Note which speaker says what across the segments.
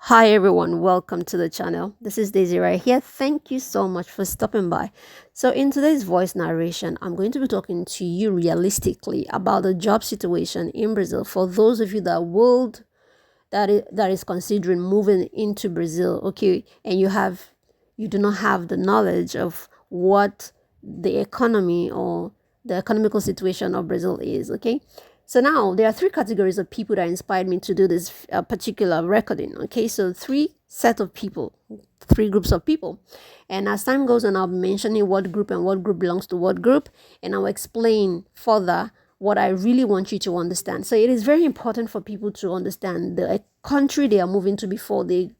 Speaker 1: Hi everyone, welcome to the channel. This is Daisy right here. Thank you so much for stopping by. So in today's voice narration, I'm going to be talking to you realistically about the job situation in Brazil for those of you that is considering moving into Brazil, okay, and you do not have the knowledge of what the economy or the economical situation of Brazil is, okay. So now there are three categories of people that inspired me to do this particular recording, okay. So three set of people, three groups of people, and as time goes on, I'll be mentioning what group and what group belongs to what group, and I'll explain further what I really want you to understand. So it is very important for people to understand the country they are moving to before they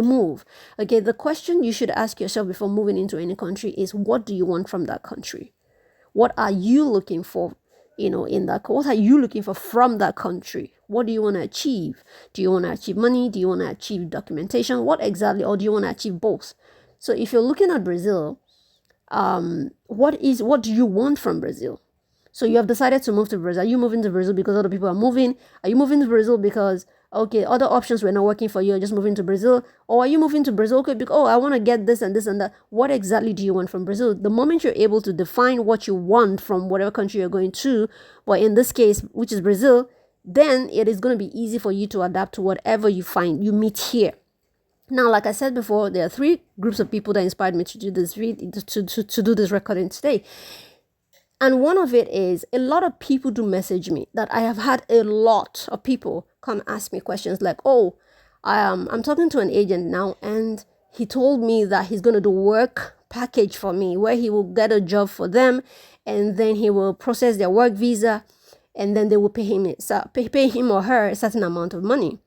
Speaker 1: move. Okay, the question you should ask yourself before moving into any country is, what do you want from that country? What are you looking for, in that? What are you looking for from that country? What do you want to achieve? Do you want to achieve money? Do you want to achieve documentation? What exactly? Or do you want to achieve both? So if you're looking at Brazil, what do you want from Brazil? So you have decided to move to Brazil. Are you moving to Brazil because other people are moving? Are you moving to Brazil because, okay, other options were not working for you, you're just moving to Brazil? Or are you moving to Brazil, okay, because, I want to get this and this and that? What exactly do you want from Brazil? The moment you're able to define what you want from whatever country you're going to, but in this case, which is Brazil, then it is going to be easy for you to adapt to whatever you meet here. Now, like I said before, there are three groups of people that inspired me to do this to do this recording today. And one of it is, a lot of people do message me, that I have had a lot of people come ask me questions like, oh, I'm talking to an agent now, and he told me that he's going to do work package for me, where he will get a job for them, and then he will process their work visa, and then they will pay him or her a certain amount of money.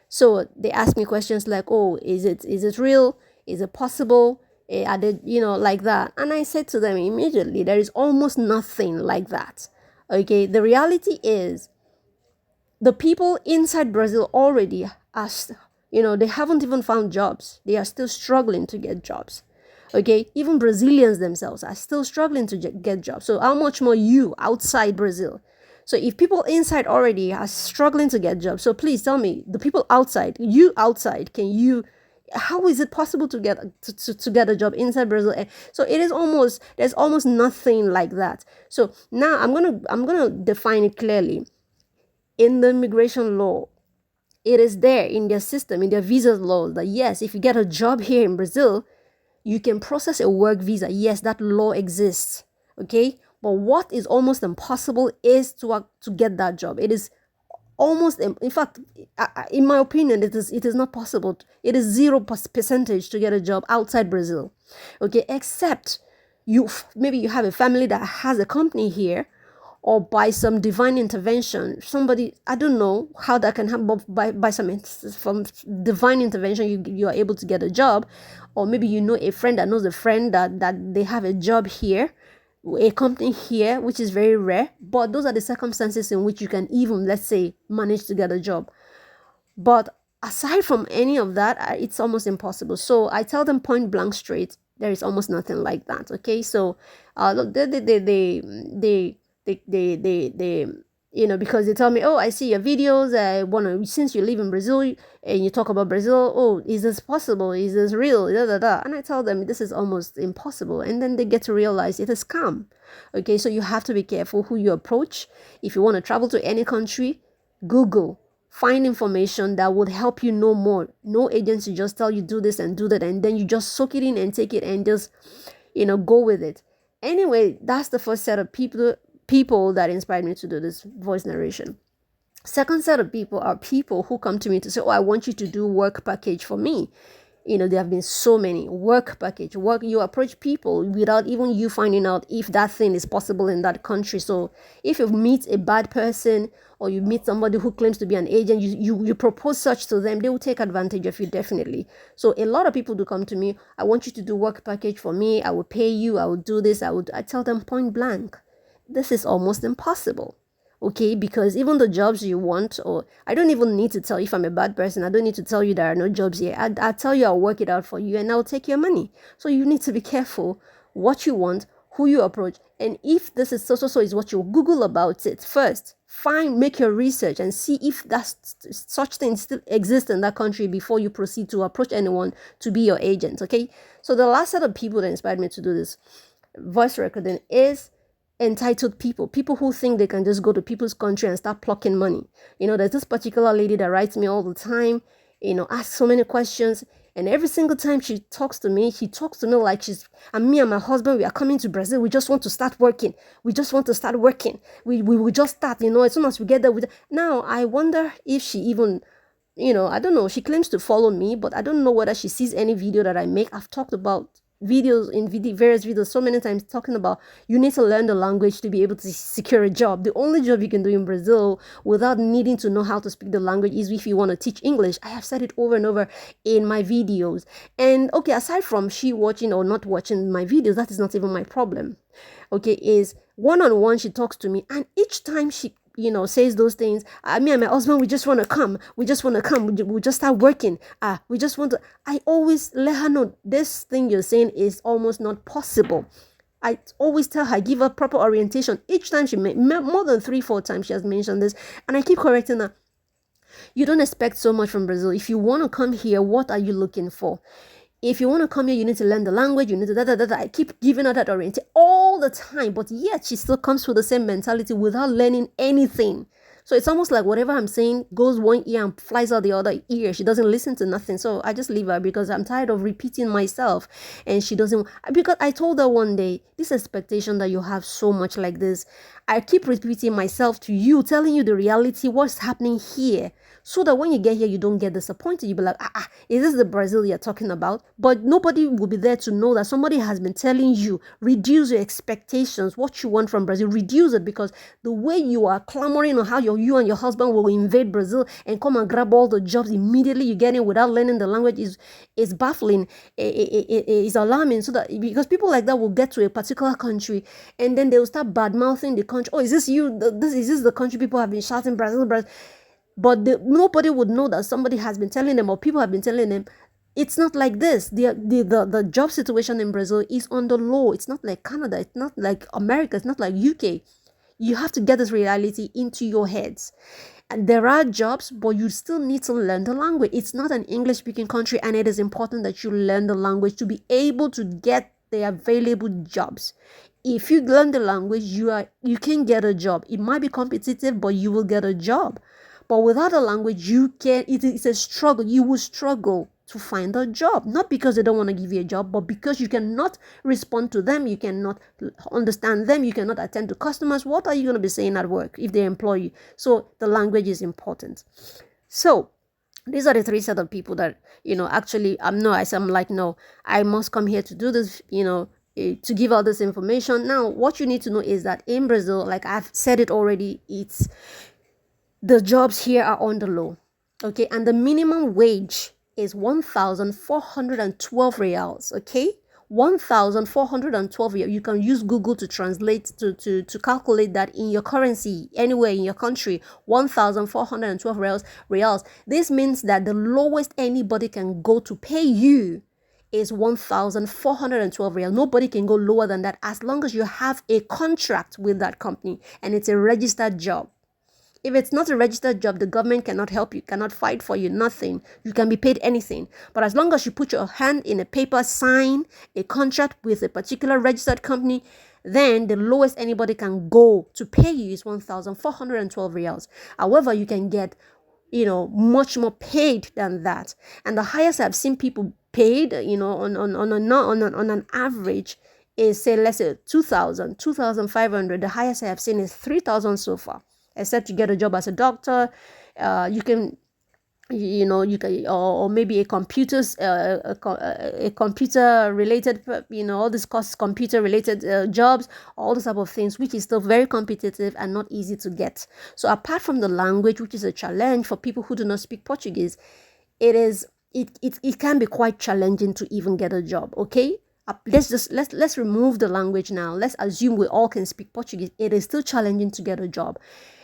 Speaker 1: So they ask me questions like, oh, is it real? Is it possible? Are they, like that? And I said to them immediately, there is almost nothing like that. Okay, the reality is, the people inside Brazil already are, they haven't even found jobs. They are still struggling to get jobs. Okay, even Brazilians themselves are still struggling to get jobs. So how much more you outside Brazil? So if people inside already are struggling to get jobs, so please tell me, the people outside, you outside, how is it possible to get a job inside Brazil? So there's almost nothing like that. So now I'm gonna define it clearly. In the immigration law, it is there in their system, in their visa law, that yes, if you get a job here in Brazil, you can process a work visa. Yes, that law exists. Okay, but what is almost impossible is to get that job. It is almost, in fact, in my opinion, it is not possible. It is 0% to get a job outside Brazil. Okay, except maybe you have a family that has a company here, or by some divine intervention, somebody, I don't know how that can happen, but by from divine intervention, you are able to get a job. Or maybe you know a friend that knows a friend that they have a job here, a company here, which is very rare, but those are the circumstances in which you can even, let's say, manage to get a job. But aside from any of that, it's almost impossible. So I tell them point blank straight, there is almost nothing like that. Okay, so they because they tell me, oh, I see your videos, I want to, since you live in Brazil and you talk about Brazil, oh, is this possible, is this real, and I tell them this is almost impossible, and then they get to realize it is scam. Okay, so you have to be careful who you approach. If you want to travel to any country, Google, find information that would help you know more. No agency just tell you do this and do that, and then you just soak it in and take it and just go with it. Anyway, that's the first set of people that inspired me to do this voice narration. Second set of people are people who come to me to say, oh, I want you to do work package for me. There have been so many work package. You approach people without even you finding out if that thing is possible in that country. So if you meet a bad person, or you meet somebody who claims to be an agent, you propose such to them, they will take advantage of you, definitely. So a lot of people do come to me, I want you to do work package for me, I will pay you, I will do this, I tell them point blank, this is almost impossible. Okay, because even the jobs you want, or I don't even need to tell you, if I'm a bad person, I don't need to tell you there are no jobs here. I tell you I'll work it out for you and I'll take your money. So you need to be careful what you want, who you approach. And if this is so is what you Google about it first. Make your research and see if such things still exist in that country before you proceed to approach anyone to be your agent. Okay. So the last set of people that inspired me to do this voice recording is entitled people who think they can just go to people's country and start plucking money. There's this particular lady that writes me all the time, asks so many questions. And every single time she talks to me like me and my husband, we are coming to Brazil. We just want to start working. We just want to start working. We will just start, as soon as we get there. Now, I wonder if she even, I don't know. She claims to follow me, but I don't know whether she sees any video that I make. I've talked about videos in various videos so many times talking about you need to learn the language to be able to secure a job. The only job you can do in Brazil without needing to know how to speak the language is if you want to teach English. I have said it over and over in my videos. And okay, aside from she watching or not watching my videos, that is not even my problem. Okay, is one-on-one she talks to me, and each time she says those things, me and my husband, we just want to come, we just start working, we just want to, I always let her know this thing you're saying is almost not possible. I always tell her, give her proper orientation. Each time she more than 3-4 times she has mentioned this, and I keep correcting her. You don't expect so much from Brazil. If you want to come here, what are you looking for? If you want to come here, you need to learn the language. You need to I keep giving her that orientation all the time, but yet she still comes with the same mentality without learning anything. So it's almost like whatever I'm saying goes one ear and flies out the other ear. She doesn't listen to nothing. So I just leave her because I'm tired of repeating myself. And she doesn't, because I told her one day, this expectation that you have so much like this, I keep repeating myself to you, telling you the reality, what's happening here. So that when you get here, you don't get disappointed. You'll be like, is this the Brazil you're talking about? But nobody will be there to know that somebody has been telling you, reduce your expectations, what you want from Brazil, reduce it, because the way you are clamoring on how you and your husband will invade Brazil and come and grab all the jobs immediately you get in without learning the language is baffling, is alarming. So that because people like that will get to a particular country and then they will start bad-mouthing the country. Oh, is this you? Is this the country people have been shouting Brazil? But nobody would know that somebody has been telling them or people have been telling them. It's not like this. The job situation in Brazil is on the low. It's not like Canada. It's not like America. It's not like UK. You have to get this reality into your heads. And there are jobs, but you still need to learn the language. It's not an English-speaking country, and it is important that you learn the language to be able to get the available jobs. If you learn the language, you can get a job. It might be competitive, but you will get a job. But without a language, it is a struggle. You will struggle to find a job. Not because they don't want to give you a job, but because you cannot respond to them. You cannot understand them. You cannot attend to customers. What are you going to be saying at work if they employ you? So the language is important. So these are the 3 set of people that, actually, I'm like, no, I must come here to do this, to give out this information. Now, what you need to know is that in Brazil, like I've said it already, the jobs here are on the low, okay? And the minimum wage is 1,412 reals, okay? 1,412 reals. You can use Google to translate, to calculate that in your currency, anywhere in your country, 1,412 reals. This means that the lowest anybody can go to pay you is 1,412 reals. Nobody can go lower than that as long as you have a contract with that company and it's a registered job. If it's not a registered job, the government cannot help you, cannot fight for you, nothing. You can be paid anything. But as long as you put your hand in a paper, sign a contract with a particular registered company, then the lowest anybody can go to pay you is 1,412 reals. However, you can get, much more paid than that. And the highest I've seen people paid, on an average is, say, let's say 2,000, 2,500. The highest I have seen is 3,000 so far. Except you get a job as a doctor, you can, or maybe a computer related, all these costs, computer related jobs, all those type of things, which is still very competitive and not easy to get. So apart from the language, which is a challenge for people who do not speak Portuguese, it can be quite challenging to even get a job. Okay. Let's remove the language now. Let's assume we all can speak Portuguese. It is still challenging to get a job.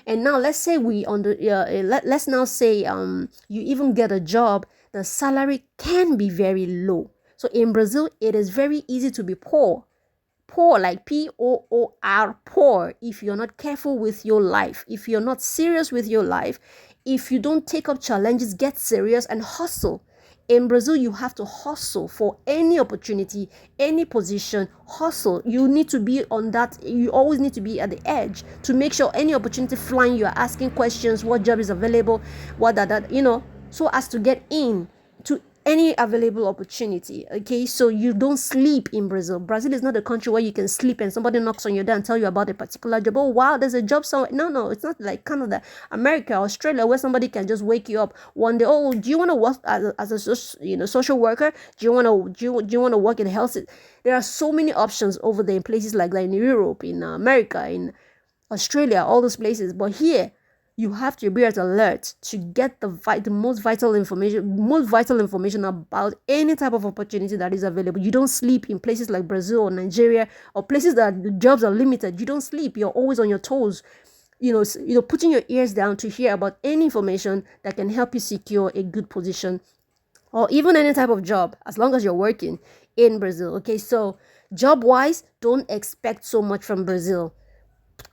Speaker 1: And now let's say let's now say you even get a job, the salary can be very low. So in Brazil, it is very easy to be poor. poor, like Poor, poor, if you're not careful with your life, if you're not serious with your life, if you don't take up challenges, get serious and hustle. In Brazil, you have to hustle for any opportunity, any position. Hustle. You need to be on that. You always need to be at the edge to make sure any opportunity flying, you are asking questions, what job is available, what that, so as to get in to any available opportunity. Okay, so you don't sleep in Brazil. Brazil is not a country where you can sleep and somebody knocks on your door and tell you about a particular job. Oh wow, there's a job somewhere. No, it's not like Canada, America, Australia, where somebody can just wake you up one day. Oh, do you want to work as a social worker? Do you want to work in health? There are so many options over there in places like that, in Europe, in America, in Australia, all those places. But here, you have to be at alert to get the most vital information about any type of opportunity that is available. You don't sleep in places like Brazil or Nigeria, or places that the jobs are limited. You don't sleep. You're always on your toes. Putting your ears down to hear about any information that can help you secure a good position, or even any type of job, as long as you're working in Brazil. Okay, so job wise, don't expect so much from Brazil.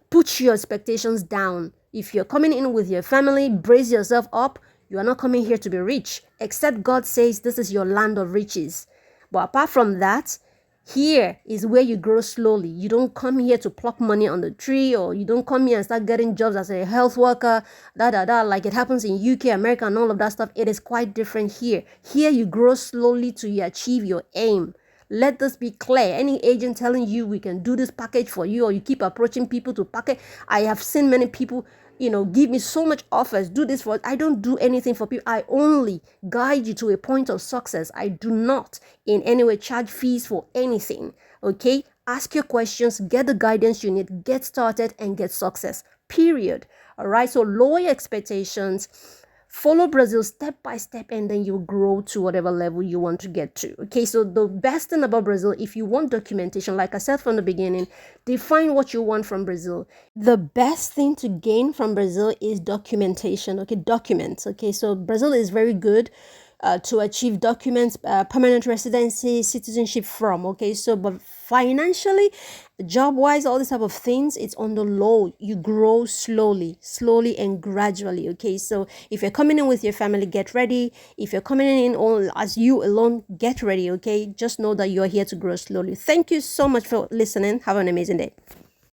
Speaker 1: Put your expectations down. If you're coming in with your family, brace yourself up. You are not coming here to be rich, except God says this is your land of riches. But apart from that, here is where you grow slowly. You don't come here to pluck money on the tree, or you don't come here and start getting jobs as a health worker, like it happens in UK, America, and all of that stuff. It is quite different here. Here you grow slowly till you achieve your aim. Let this be clear. Any agent telling you we can do this package for you, or you keep approaching people to package. I have seen many people, give me so much offers. Do this for. I don't do anything for people. I only guide you to a point of success. I do not in any way charge fees for anything. Okay? Ask your questions, get the guidance you need, get started, and get success. Period. All right? So lower your expectations. Follow Brazil step by step, and then you grow to whatever level you want to get to. Okay, so the best thing about Brazil, if you want documentation, like I said from the beginning, define what you want from Brazil. The best thing to gain from Brazil is documentation. Okay, documents. Okay, so Brazil is very good to achieve documents, permanent residency, citizenship from. Okay, so but financially, job wise, all this type of things, it's on the low. You grow slowly and gradually. Okay, so if you're coming in with your family, get ready. If you're coming in all as you alone, get ready. Okay, just know that you're here to grow slowly. Thank you so much for listening. Have an amazing day.